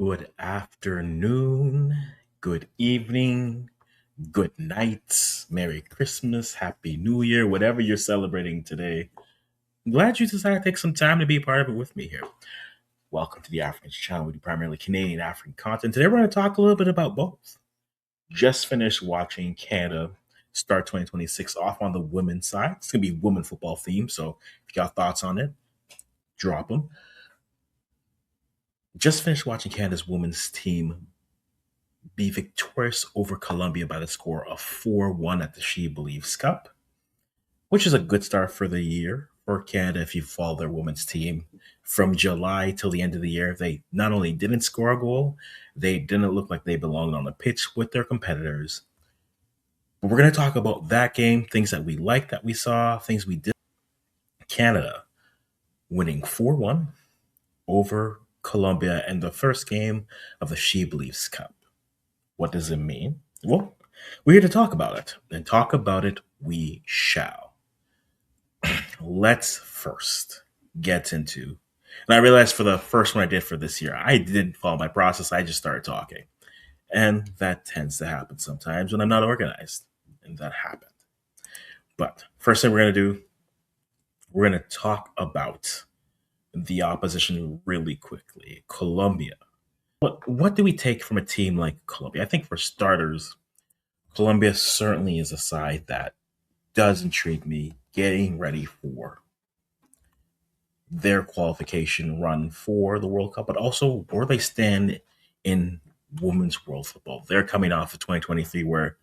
Good afternoon, good evening, good night, Merry Christmas, Happy New Year, whatever you're celebrating today. I'm glad you decided to take some time to be a part of it with me here. Welcome to the Africans channel. We do primarily Canadian African content. Today we're going to talk a little bit about both. Just finished watching Canada start 2026 off on the women's side. It's going to be women football theme, so if you got thoughts on it, drop them. Just finished watching Canada's women's team be victorious over Colombia by the score of 4-1 at the She Believes Cup, which is a good start for the year for Canada if you follow their women's team. From July till the end of the year, they not only didn't score a goal, they didn't look like they belonged on the pitch with their competitors. But we're going to talk about that game, things that we liked that we saw, things we did. Canada winning 4-1 over Colombia in the first game of the She Believes Cup. What does it mean? Well, we're here to talk about it, and talk about it we shall. Let's first get into, and I realized for the first one I did for this year, I didn't follow my process. I just started talking. And that tends to happen sometimes when I'm not organized, and that happened. But first thing we're going to do, we're going to talk about the opposition really quickly. Colombia. What do we take from a team like Colombia? I think for starters, Colombia certainly is a side that does intrigue me getting ready for their qualification run for the World Cup, but also where they stand in women's world football. They're coming off of 2023 where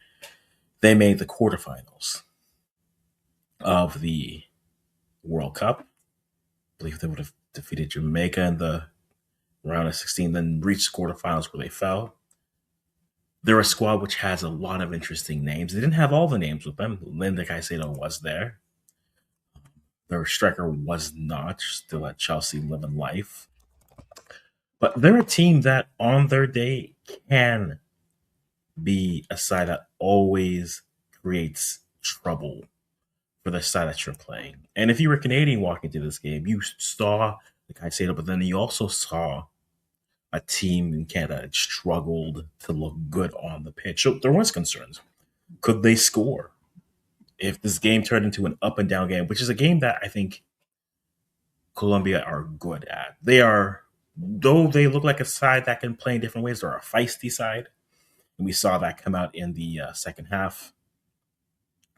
they made the quarterfinals of the World Cup. I believe they would have defeated Jamaica in the round of 16, then reached quarterfinals where they fell. They're a squad which has a lot of interesting names. They didn't have all the names with them. Linda Caicedo was there. Their striker was not, still at Chelsea living life. But they're a team that on their day can be a side that always creates trouble for the side that you're playing. And if you were Canadian walking to this game, you saw the Caicedo, but then you also saw a team in Canada that struggled to look good on the pitch. So there was concerns. Could they score? If this game turned into an up and down game, which is a game that I think Colombia are good at. They are, though they look like a side that can play in different ways, they're a feisty side. And we saw that come out in the second half.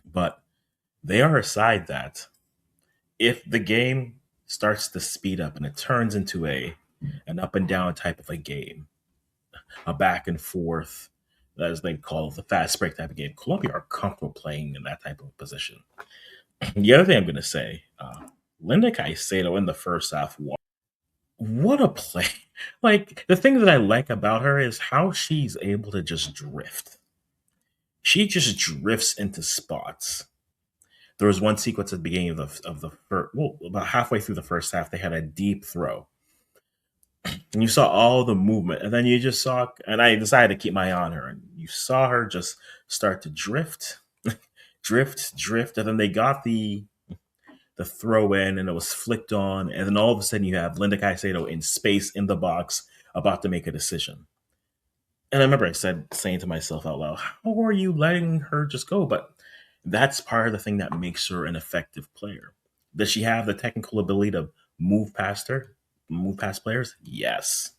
But they are a side that, if the game starts to speed up and it turns into an up and down type of a game, a back and forth, as they call it, the fast break type of game, Colombia are comfortable playing in that type of position. The other thing I'm going to say, Linda Caicedo in the first half, what a play. Like, the thing that I like about her is how she's able to just drift. She just drifts into spots. There was one sequence at the beginning of the first, well, about halfway through the first half, they had a deep throw. And you saw all the movement, and then you just saw, and I decided to keep my eye on her, and you saw her just start to drift, drift, and then they got the throw in, and it was flicked on, and then all of a sudden you have Linda Caicedo in space in the box about to make a decision. And I remember saying to myself out loud, how are you letting her just go? But that's part of the thing that makes her an effective player. Does she have the technical ability to move past players? Yes.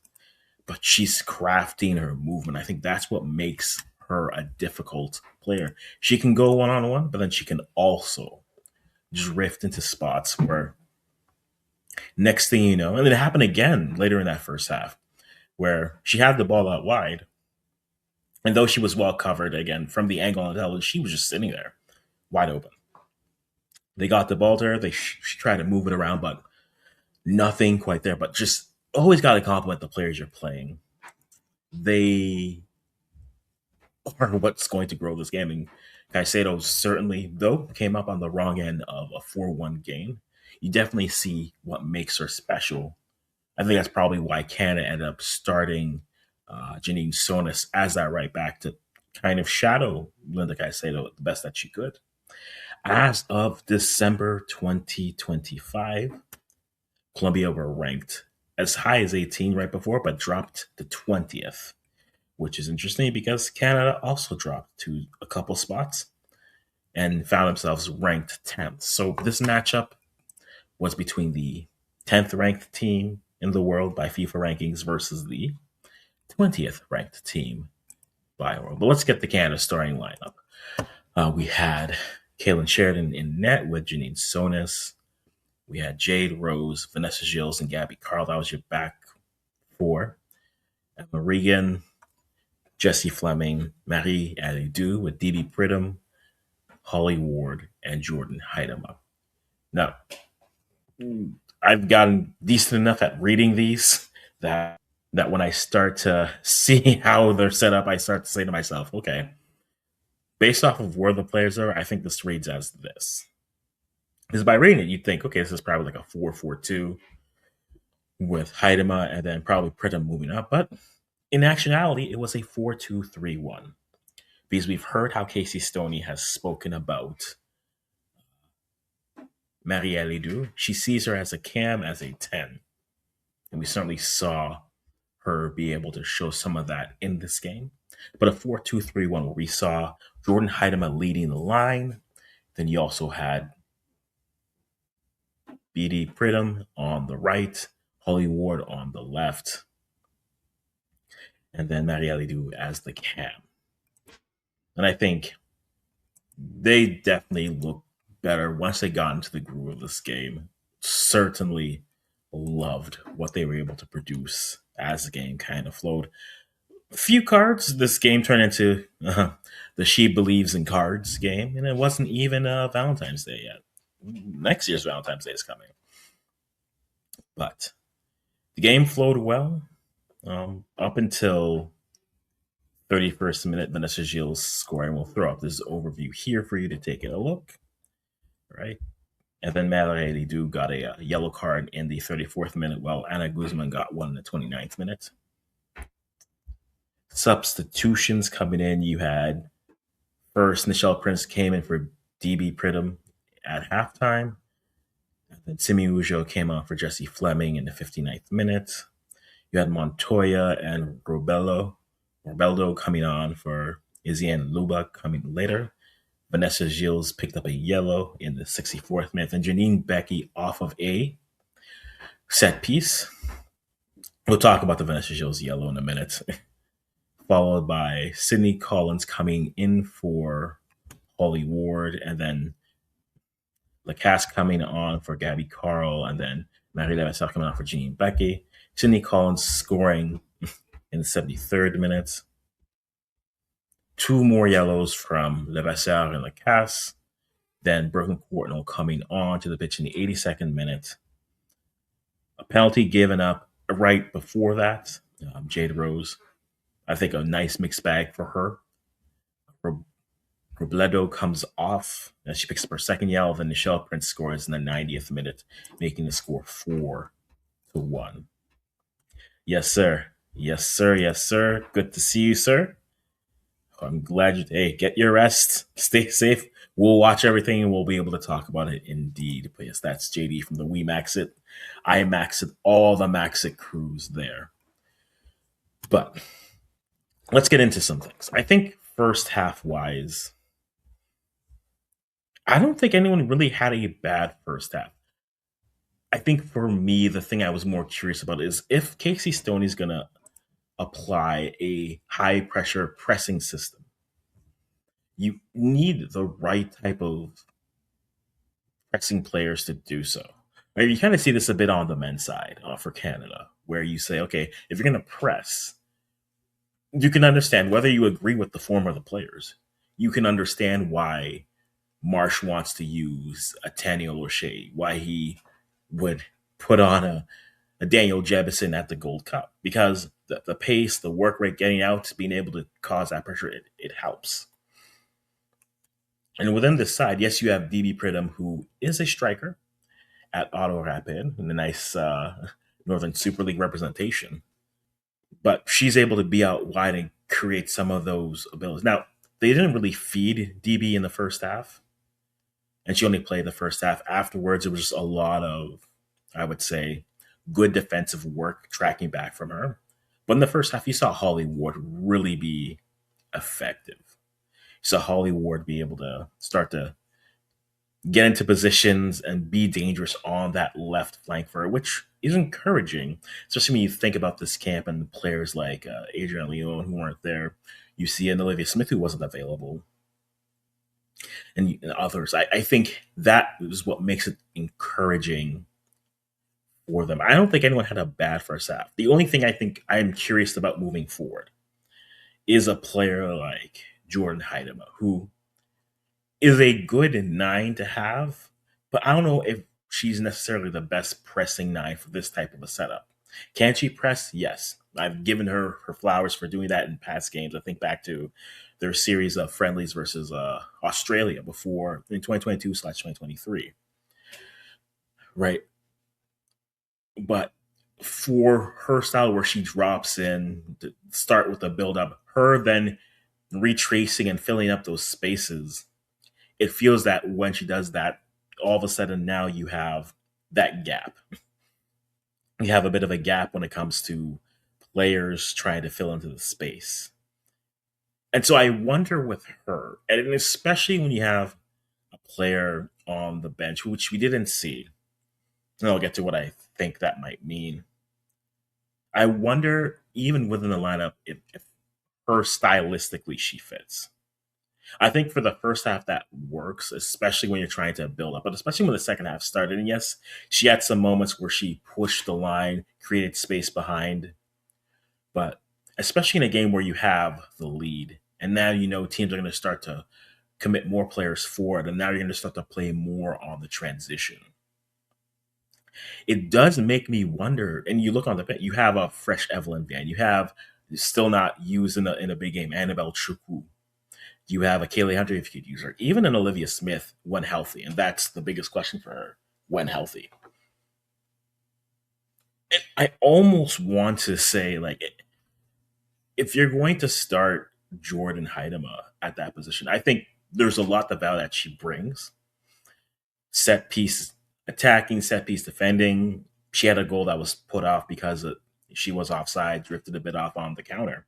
But she's crafting her movement. I think that's what makes her a difficult player. She can go one-on-one, but then she can also drift into spots where next thing you know, and it happened again later in that first half, where she had the ball out wide. And though she was well covered, again, from the angle on the television, she was just sitting there wide open. They got the ball to her. She tried to move it around, but nothing quite there. But just always got to compliment the players you're playing. They are what's going to grow this game. And Caicedo certainly, though, came up on the wrong end of a 4-1 game. You definitely see what makes her special. I think that's probably why Canada ended up starting Janine Sonis as that right back to kind of shadow Linda Caicedo the best that she could. As of December 2025, Colombia were ranked as high as 18 right before, but dropped to 20th, which is interesting because Canada also dropped to a couple spots and found themselves ranked 10th. So this matchup was between the 10th ranked team in the world by FIFA rankings versus the 20th ranked team by world. But let's get the Canada starting lineup. We had Kaylin Sheridan in net with Janine Sonis. We had Jade Rose, Vanessa Gilles, and Gabby Carl. That was your back four. Emma Regan, Jessie Fleming, Marie Alidou with DB Pridham, Holly Ward, and Jordan Heidema. Now, I've gotten decent enough at reading these that when I start to see how they're set up, I start to say to myself, okay, based off of where the players are, I think this reads as this. Because by reading it, you'd think, okay, this is probably like a 4-4-2 with Heidema and then probably Pridham moving up. But in actuality, it was a 4-2-3-1 because we've heard how Casey Stoney has spoken about Marie Alidou. She sees her as a cam, as a 10. And we certainly saw her be able to show some of that in this game. But a 4-2-3-1 where we saw Jordan Heidema leading the line. Then you also had BD Pridham on the right, Holly Ward on the left, and then Marie Alidou as the cam. And I think they definitely looked better once they got into the groove of this game. Certainly loved what they were able to produce as the game kind of flowed. A few cards, this game turned into the She Believes in Cards game, and it wasn't even Valentine's Day yet. Next year's Valentine's Day is coming. But the game flowed well up until 31st minute. Vanessa Gilles scoring. We'll throw up this overview here for you to take a look. Right. And then Mallory Ledoux got a yellow card in the 34th minute, while Anna Guzman got one in the 29th minute. Substitutions coming in. You had first Nichelle Prince came in for DB Pridham at halftime. And then Simi Ujo came on for Jessie Fleming in the 59th minute. You had Montoya and Robeldo coming on for Izzy and Luba coming later. Vanessa Gilles picked up a yellow in the 64th minute. And Janine Becky off of a set piece. We'll talk about the Vanessa Gilles yellow in a minute. Followed by Sydney Collins coming in for Holly Ward. And then Lacasse coming on for Gabby Carl. And then Marie Levasseur coming on for Janine Becky. Sydney Collins scoring in the 73rd minute. Two more yellows from Levasseur and Lacasse. Then Brooklyn Courtnall coming on to the pitch in the 82nd minute. A penalty given up right before that. Jade Rose, I think a nice mixed bag for her. Robledo comes off and she picks up her second yellow. Then Nichelle Prince scores in the 90th minute, making the score 4-1. Yes, sir. Yes, sir. Yes, sir. Good to see you, sir. I'm glad you. Hey, get your rest. Stay safe. We'll watch everything and we'll be able to talk about it indeed. But yes, that's JD from the We Max It. I Max It, all the Max It crews there. But let's get into some things. I think first half wise, I don't think anyone really had a bad first half. I think for me, the thing I was more curious about is if Casey Stoney's going to apply a high pressure pressing system, you need the right type of pressing players to do so. Right? You kind of see this a bit on the men's side for Canada, where you say, okay, if you're going to press, you can understand whether you agree with the form of the players. You can understand why Marsh wants to use a Daniel O'Shea, why he would put on a Daniel Jebison at the Gold Cup, because the pace, the work rate, getting out, being able to cause that pressure, it helps. And within this side, yes, you have DB Pridham, who is a striker at Auto Rapid in the nice Northern Super League representation. But she's able to be out wide and create some of those abilities. Now, they didn't really feed DB in the first half, and she only played the first half. Afterwards, it was just a lot of, I would say, good defensive work tracking back from her. But in the first half, you saw Holly Ward really be effective. You saw Holly Ward be able to start to get into positions and be dangerous on that left flank for her, which is encouraging, especially when you think about this camp and players like Adrian Leon who weren't there. You see an Olivia Smith who wasn't available, and others. I think that is what makes it encouraging for them. I don't think anyone had a bad first half. The only thing I think I'm curious about moving forward is a player like Jordan Heidema, who is a good nine to have, but I don't know if she's necessarily the best pressing nine for this type of a setup. Can she press? Yes. I've given her her flowers for doing that in past games. I think back to their series of friendlies versus Australia before in 2022/2023, right? But for her style where she drops in to start with the build up, her then retracing and filling up those spaces, it feels that when she does that, all of a sudden now you have that gap. You have a bit of a gap when it comes to players trying to fill into the space. And so I wonder with her, and especially when you have a player on the bench, which we didn't see, and I'll get to what I think that might mean. I wonder, even within the lineup, if her stylistically she fits. I think for the first half that works, especially when you're trying to build up, but especially when the second half started. And yes, she had some moments where she pushed the line, created space behind, but especially in a game where you have the lead, and now you know teams are going to start to commit more players forward, and now you're going to start to play more on the transition. It does make me wonder. And you look on the bench, you have a fresh Evelyn Van, you have still not used in a big game Annabelle Chukwu, you have a Kaylee Hunter if you could use her, even an Olivia Smith when healthy, and that's the biggest question for her when healthy. And I almost want to say, like, if you're going to start Jordan Heidema at that position, I think there's a lot of value that she brings. Set piece attacking, set piece defending. She had a goal that was put off because she was offside, drifted a bit off on the counter.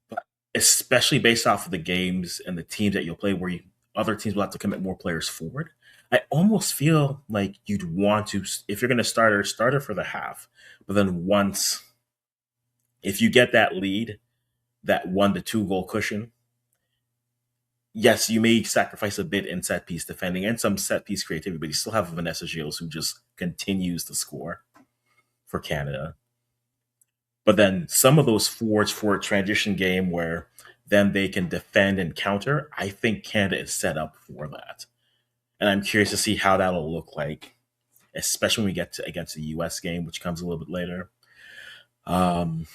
But especially based off of the games and the teams that you'll play, where other teams will have to commit more players forward. I almost feel like you'd want to, if you're going to start her for the half. But then once, if you get that lead, that 1 to 2 goal cushion, yes, you may sacrifice a bit in set piece defending and some set piece creativity, but you still have Vanessa Gilles who just continues to score for Canada. But then some of those forwards for a transition game where then they can defend and counter, I think Canada is set up for that. And I'm curious to see how that'll look like, especially when we get to against the US game, which comes a little bit later. Um,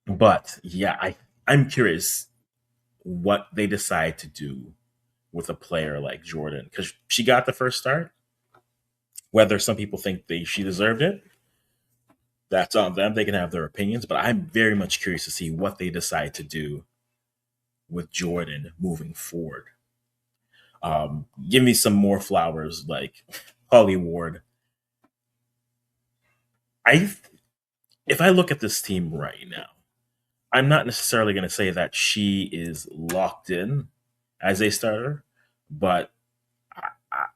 but yeah, I'm curious what they decide to do with a player like Jordan because she got the first start. Whether some people think she deserved it, that's on them. They can have their opinions, but I'm very much curious to see what they decide to do with Jordan moving forward. Give me some more flowers like Holly Ward. I if I look at this team right now, I'm not necessarily going to say that she is locked in as a starter, but I,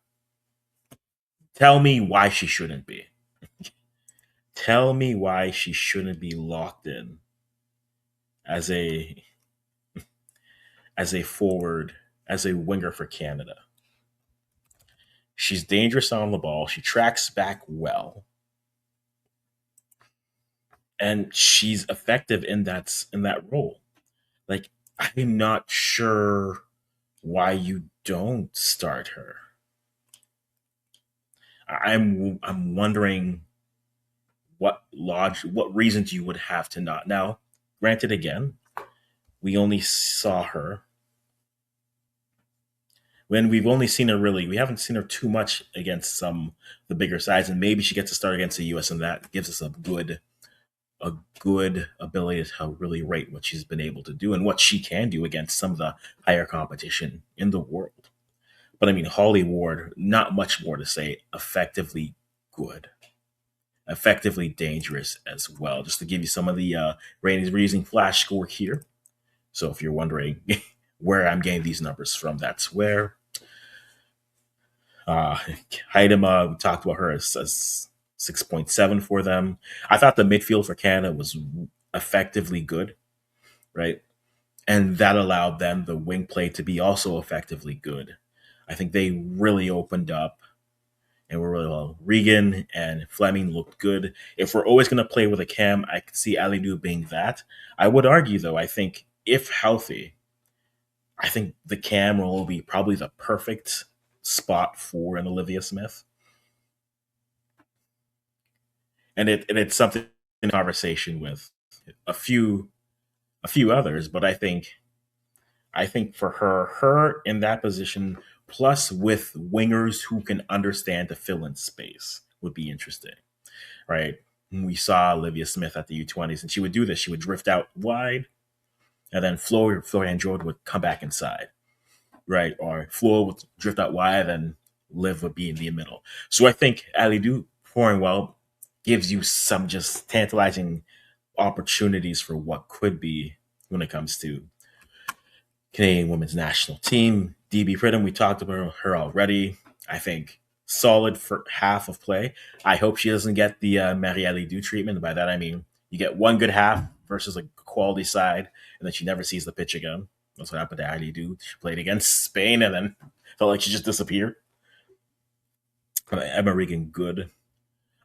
tell me why she shouldn't be. Tell me why she shouldn't be locked in as a forward, as a winger for Canada. She's dangerous on the ball. She tracks back well, and she's effective in that role. Like I'm not sure why you don't start her. I'm wondering what reasons you would have to not. Now, granted, again, we only saw her when we've only seen her really. We haven't seen her too much against some the bigger sides, and maybe she gets to start against the U.S. and that gives us a good ability to really rate what she's been able to do and what she can do against some of the higher competition in the world. But I mean, Holly Ward, not much more to say. Effectively good. effectively dangerous as well. Just to give you some of the ratings, we're using Flash Score here. So if you're wondering where I'm getting these numbers from, that's where. Uh, Haidema, we talked about her as 6.7 for them. I thought the midfield for Canada was effectively good, right? And that allowed them the wing play to be also effectively good. I think they really opened up and were really well. Regan and Fleming looked good. If we're always going to play with a cam, I could see Ali Nu being that. I would argue, though, I think if healthy, I think the cam will be probably the perfect spot for an Olivia Smith. And it's something in conversation with a few a few others, but I think for her in that position, plus with wingers who can understand to fill in space, would be interesting, right? We saw Olivia Smith at the U20s, and she would do this. She would drift out wide, and then Florian Jordan would come back inside, right? Or Flo would drift out wide, and Liv would be in the middle. So I think Ali Do pouring well gives you some just tantalizing opportunities for what could be when it comes to Canadian women's national team. DB Pridham, we talked about her already. I think solid for half of play. I hope she doesn't get the Marielle Du treatment. By that I mean you get one good half versus a quality side, and then she never sees the pitch again. That's what happened to Ali Du. She played against Spain and then felt like she just disappeared. Emma Regan, good.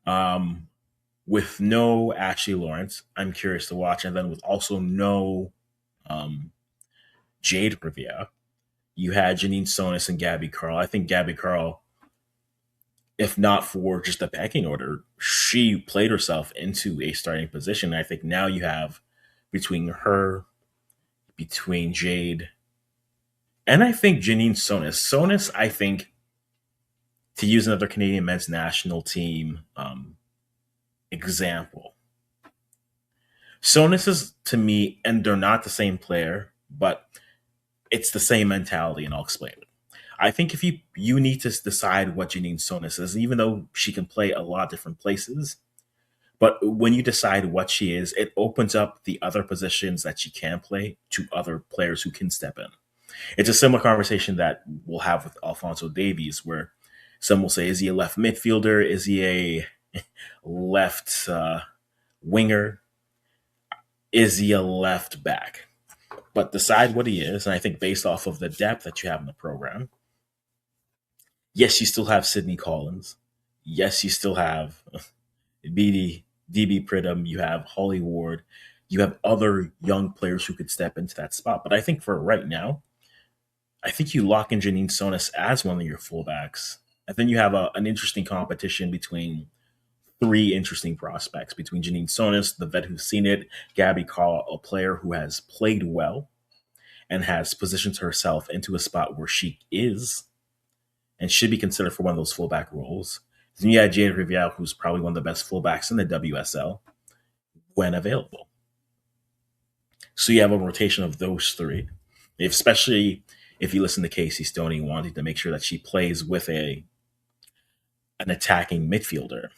Um, with no Ashley Lawrence, I'm curious to watch, and then with also no um, Jade Rivia, you had Janine Sonis and Gabby Carl. I think Gabby Carl, if not for just the pecking order, she played herself into a starting position. I think now you have between her, between Jade, and I think Janine Sonis. Sonis, I think, to use another Canadian men's national team example, Sonis is to me, and they're not the same player, but it's the same mentality, and I'll explain it. I think if you need to decide what Janine Sonis is, even though she can play a lot of different places, but when you decide what she is, it opens up the other positions that she can play to other players who can step in. It's a similar conversation that we'll have with Alfonso Davies, where some will say, is he a left midfielder? Is he a left winger? Is he a left back? But decide what he is. And I think based off of the depth that you have in the program, yes, you still have Sydney Collins. Yes, you still have DB Pridham. You have Holly Ward. You have other young players who could step into that spot. But I think for right now, I think you lock in Janine Sonis as one of your fullbacks. And then you have an interesting competition between three interesting prospects between Janine Sonis, the vet who's seen it, Gabby Carl, a player who has played well and has positioned herself into a spot where she is and should be considered for one of those fullback roles. Then you had Jade Riviere, who's probably one of the best fullbacks in the WSL when available. So you have a rotation of those three, especially if you listen to Casey Stoney wanting to make sure that she plays with an attacking midfielder.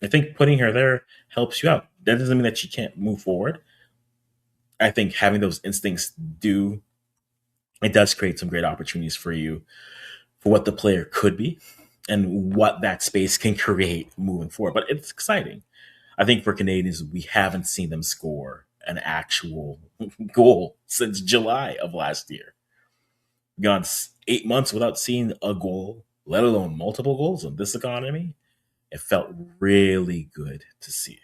I think putting her there helps you out. That doesn't mean that she can't move forward. I think having those instincts it does create some great opportunities for you for what the player could be and what that space can create moving forward. But it's exciting. I think for Canadians, we haven't seen them score an actual goal since July of last year. Gone 8 months without seeing a goal, let alone multiple goals in this economy. It felt really good to see.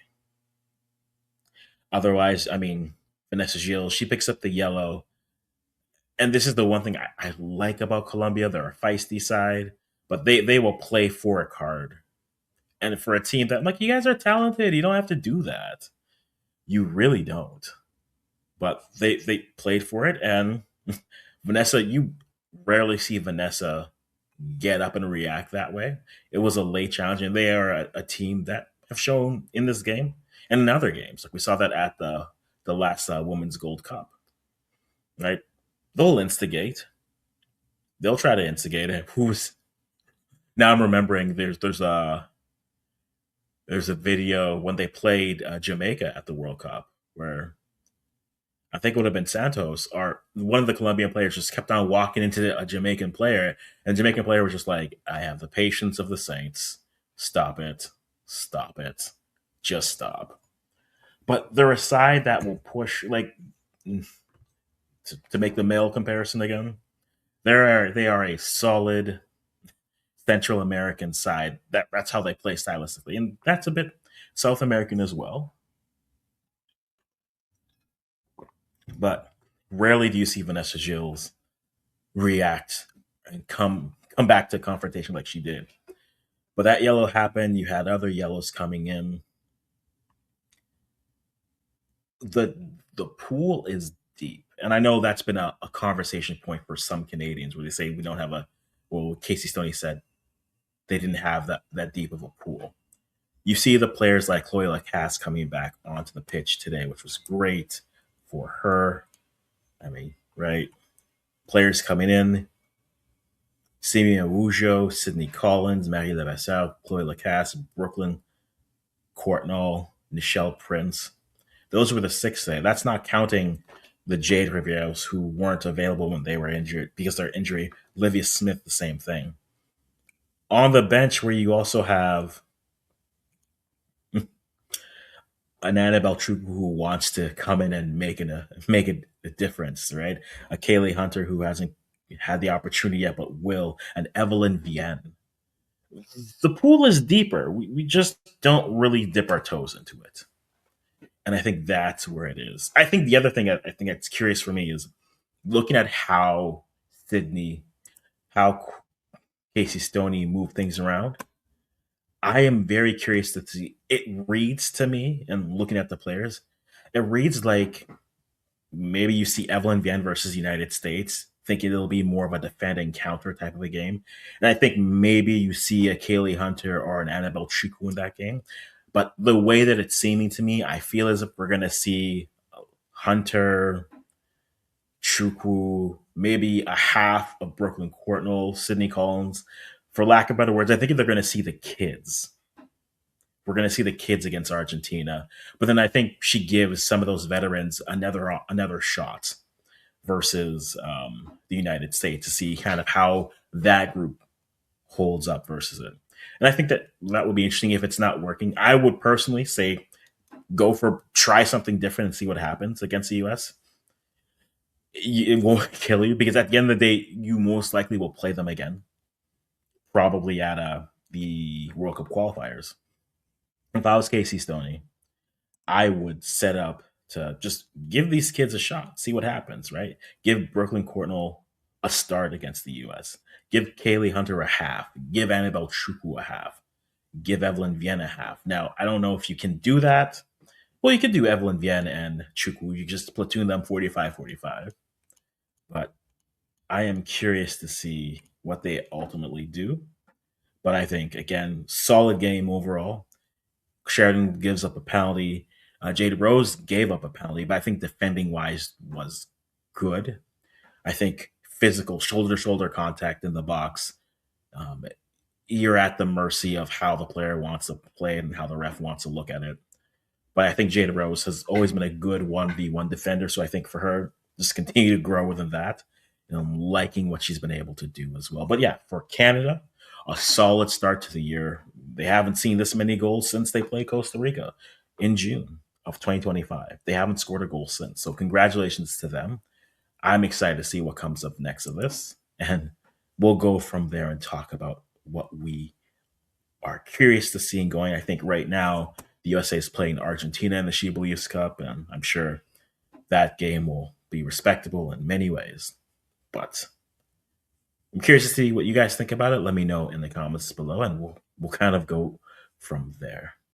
Otherwise, I mean, Vanessa Gilles, she picks up the yellow. And this is the one thing I like about Colombia. They're a feisty side, but they will play for a card. And for a team that, I'm like, you guys are talented. You don't have to do that. You really don't. But they played for it. And Vanessa, you rarely see Vanessa get up and react that way. It was a late challenge, and they are a team that have shown in this game and in other games. Like we saw that at the last Women's Gold Cup, right? They'll instigate. They'll try to instigate it. Who's now? I'm remembering there's There's a video when they played Jamaica at the World Cup where I think it would have been Santos or one of the Colombian players just kept on walking into a Jamaican player, and the Jamaican player was just like, "I have the patience of the saints. Stop it, stop it, just stop." But they're a side that will push like to make the male comparison again. They are a solid Central American side. That's how they play stylistically, and that's a bit South American as well. But rarely do you see Vanessa Gilles react and come back to confrontation like she did. But that yellow happened. You had other yellows coming in. the The pool is deep, and I know that's been a conversation point for some Canadians where they say we don't have a. Well, Casey Stoney said they didn't have that deep of a pool. You see the players like Chloe Lacasse coming back onto the pitch today, which was great for her. I mean, right? Players coming in: Simi Awujo, Sydney Collins, Marie Levasseur, Chloe Lacasse, Brooklyn Courtnall, Nichelle Prince. Those were the six today. That's not counting the Jade Rivieros who weren't available when they were injured because of their injury. Olivia Smith, the same thing. On the bench, where you also have an Annabelle True who wants to come in and make a difference, right? A Kaylee Hunter who hasn't had the opportunity yet but will, and Evelyn Vienne. The pool is deeper. We just don't really dip our toes into it. And I think that's where it is. I think the other thing I think that's curious for me is looking at how Sydney, how Casey Stoney moved things around. I am very curious to see. It reads to me, and looking at the players, it reads like maybe you see Evelyn Vienne versus United States, thinking it'll be more of a defending counter type of a game. And I think maybe you see a Kaylee Hunter or an Annabelle Chiku in that game. But the way that it's seeming to me, I feel as if we're going to see Hunter, Chukwu, maybe a half of Brooklyn Courtnall, Sydney Collins. For lack of better words, I think they're going to see the kids. We're going to see the kids against Argentina. But then I think she gives some of those veterans another shot versus the United States to see kind of how that group holds up versus it. And I think that would be interesting if it's not working. I would personally say try something different and see what happens against the US. It won't kill you because at the end of the day, you most likely will play them again, probably at the World Cup qualifiers. If I was Casey Stoney, I would set up to just give these kids a shot, see what happens, right? Give Brooklyn Courtnall a start against the US. Give Kaylee Hunter a half. Give Annabelle Chukwu a half. Give Evelyn Vienne a half. Now, I don't know if you can do that. Well, you could do Evelyn Vienne and Chukwu. You just platoon them 45-45. But I am curious to see what they ultimately do. But I think, again, solid game overall. Sheridan gives up a penalty. Jade Rose gave up a penalty, but I think defending wise was good. I think physical shoulder to shoulder contact in the box. Um, you're at the mercy of how the player wants to play it and how the ref wants to look at it. But I think Jada Rose has always been a good 1v1 defender. So I think for her, just continue to grow within that. And I'm liking what she's been able to do as well. But yeah, for Canada, a solid start to the year. They haven't seen this many goals since they played Costa Rica in June of 2025. They haven't scored a goal since. So congratulations to them. I'm excited to see what comes up next of this. And we'll go from there and talk about what we are curious to see going. I think right now the USA is playing Argentina in the She Believes Cup, and I'm sure that game will be respectable in many ways. But I'm curious to see what you guys think about it. Let me know in the comments below, and we'll kind of go from there.